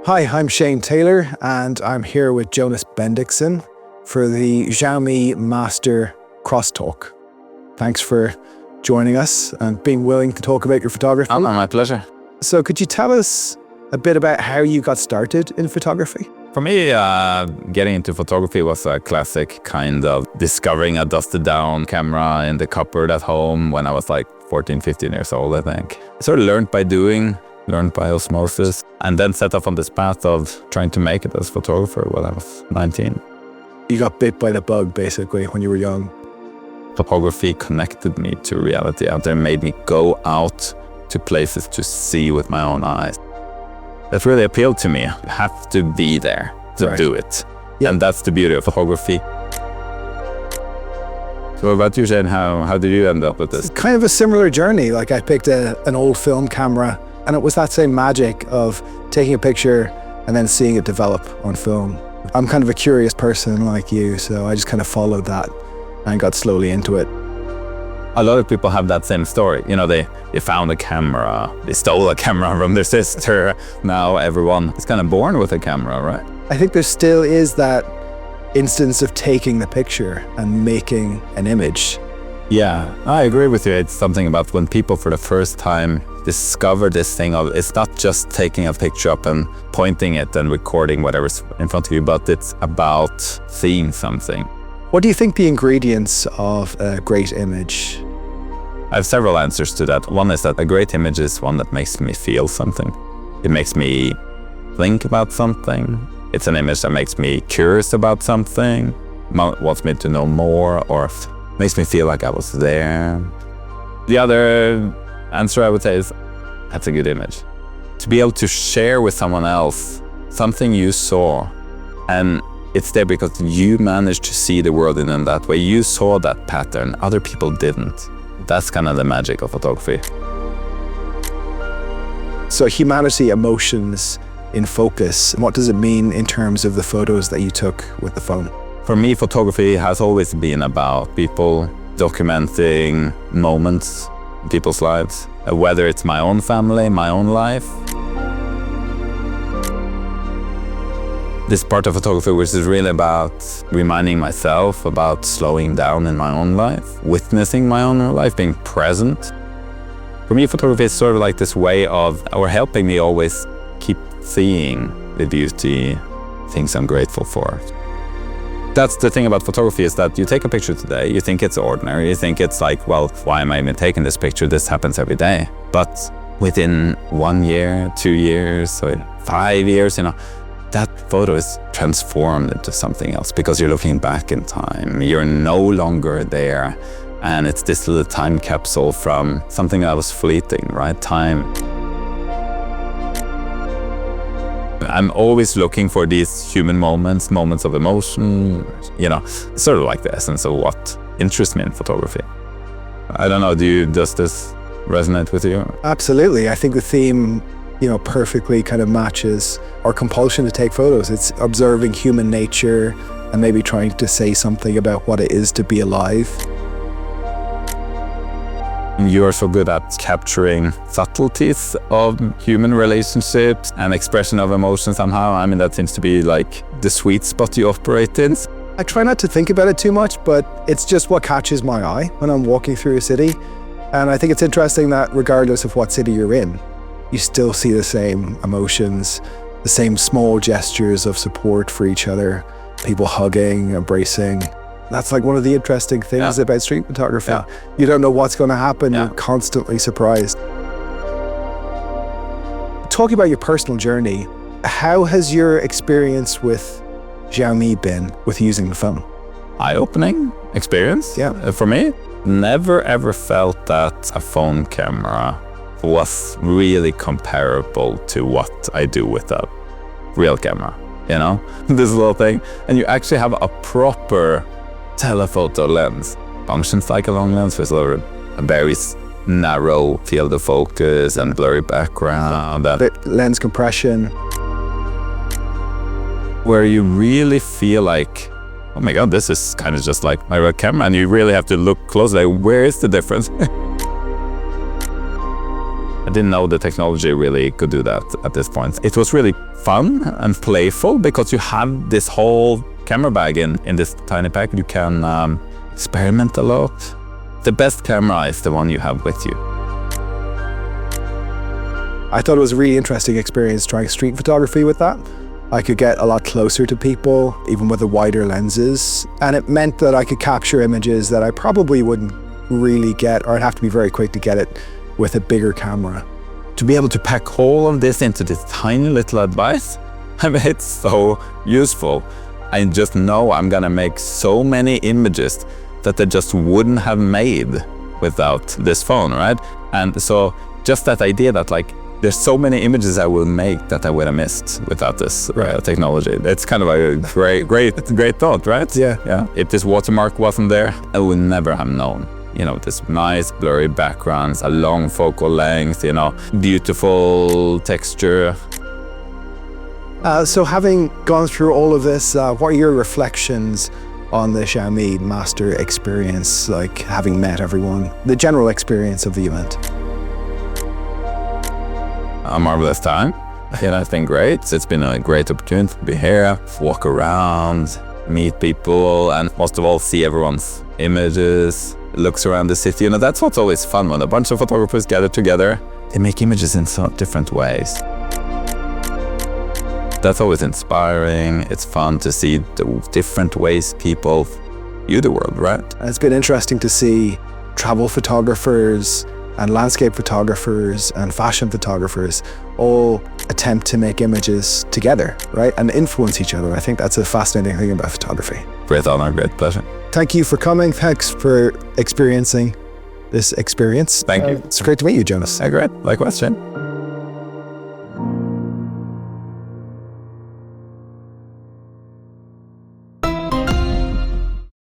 Hi, I'm Shane Taylor, and I'm here with Jonas Bendiksen for the Xiaomi Master Crosstalk. Thanks for joining us and being willing to talk about your photography. Oh, my pleasure. So could you tell us a bit about how you got started in photography? For me, getting into photography was a classic kind of discovering a dusted down camera in the cupboard at home when I was like 14, 15 years old, I think. I sort of learned by doing, learned by osmosis, and then set off on this path of trying to make it as a photographer when I was 19. You got bit by the bug, basically, when you were young. Photography connected me to reality out there, made me go out to places to see with my own eyes. That really appealed to me. You have to be there to do it. Yeah. And that's the beauty of photography. So what about you, Shane? How did you end up with this? It's kind of a similar journey. Like I picked an old film camera, and it was that same magic of taking a picture and then seeing it develop on film. I'm kind of a curious person like you, so I just kind of followed that and got slowly into it. A lot of people have that same story. You know, they found a camera, they stole a camera from their sister. Now everyone is kind of born with a camera, right? I think there still is that instance of taking the picture and making an image. Yeah, I agree with you. It's something about when people for the first time discover this thing of, it's not just taking a picture up and pointing it and recording whatever's in front of you, but it's about seeing something. What do you think the ingredients of a great image? I have several answers to that. One is that a great image is one that makes me feel something. It makes me think about something. It's an image that makes me curious about something, wants me to know more, or makes me feel like I was there. The other answer I would say is, that's a good image. To be able to share with someone else something you saw, and it's there because you managed to see the world in that way. You saw that pattern, other people didn't. That's kind of the magic of photography. So humanity, emotions in focus. What does it mean in terms of the photos that you took with the phone? For me, photography has always been about people documenting moments in people's lives, whether it's my own family, my own life. This part of photography, which is really about reminding myself about slowing down in my own life, witnessing my own life, being present. For me, photography is sort of like this way of, or helping me always keep seeing the beauty, things I'm grateful for. That's the thing about photography, is that you take a picture today, you think it's ordinary, you think it's like, well, why am I even taking this picture? This happens every day. But within 1 year, 2 years, or 5 years, that photo is transformed into something else because you're looking back in time. You're no longer there. And it's this little time capsule from something that was fleeting, right? Time. I'm always looking for these human moments, moments of emotion, sort of like the essence of what interests me in photography. I don't know, does this resonate with you? Absolutely. I think the theme perfectly kind of matches our compulsion to take photos. It's observing human nature and maybe trying to say something about what it is to be alive. You're so good at capturing subtleties of human relationships and expression of emotion somehow. I mean, that seems to be like the sweet spot you operate in. I try not to think about it too much, but it's just what catches my eye when I'm walking through a city. And I think it's interesting that regardless of what city you're in, you still see the same emotions, the same small gestures of support for each other, people hugging, embracing. That's like one of the interesting things about street photography. Yeah. You don't know what's going to happen. You're constantly surprised. Talking about your personal journey, how has your experience with Xiaomi been with using the phone? Eye-opening experience. Yeah. For me, never ever felt that a phone camera was really comparable to what I do with a real camera, this little thing. And you actually have a proper telephoto lens. Functions like a long lens with a very narrow field of focus and blurry background. The lens compression. Where you really feel like, oh my God, this is kind of just like my real camera. And you really have to look closely. Where is the difference? didn't know the technology really could do that at this point. It was really fun and playful because you have this whole camera bag in this tiny pack. You can experiment a lot. The best camera is the one you have with you. I thought it was a really interesting experience trying street photography with that. I could get a lot closer to people, even with the wider lenses. And it meant that I could capture images that I probably wouldn't really get, or I'd have to be very quick to get it with a bigger camera. To be able to pack all of this into this tiny little device, I mean, it's so useful. I just know I'm gonna make so many images that I just wouldn't have made without this phone, right? And so just that idea that like, there's so many images I will make that I would have missed without this technology. It's kind of a great thought, right? Yeah. If this watermark wasn't there, I would never have known. You know, this nice blurry backgrounds, a long focal length, you know, beautiful texture. So having gone through all of this, what are your reflections on the Xiaomi Master experience, like having met everyone, the general experience of the event? A marvelous time. It's been great. It's been a great opportunity to be here, walk around, meet people, and most of all, see everyone's images, looks around the city. You know, that's what's always fun when a bunch of photographers gather together. They make images in so different ways. That's always inspiring. It's fun to see the different ways people view the world, right? And it's been interesting to see travel photographers and landscape photographers and fashion photographers all attempt to make images together, right? And influence each other. I think that's a fascinating thing about photography. Great honor, great pleasure. Thank you for coming. Thanks for experiencing this experience. Thank you. It's great to meet you, Jonas. Great. Likewise, Shane.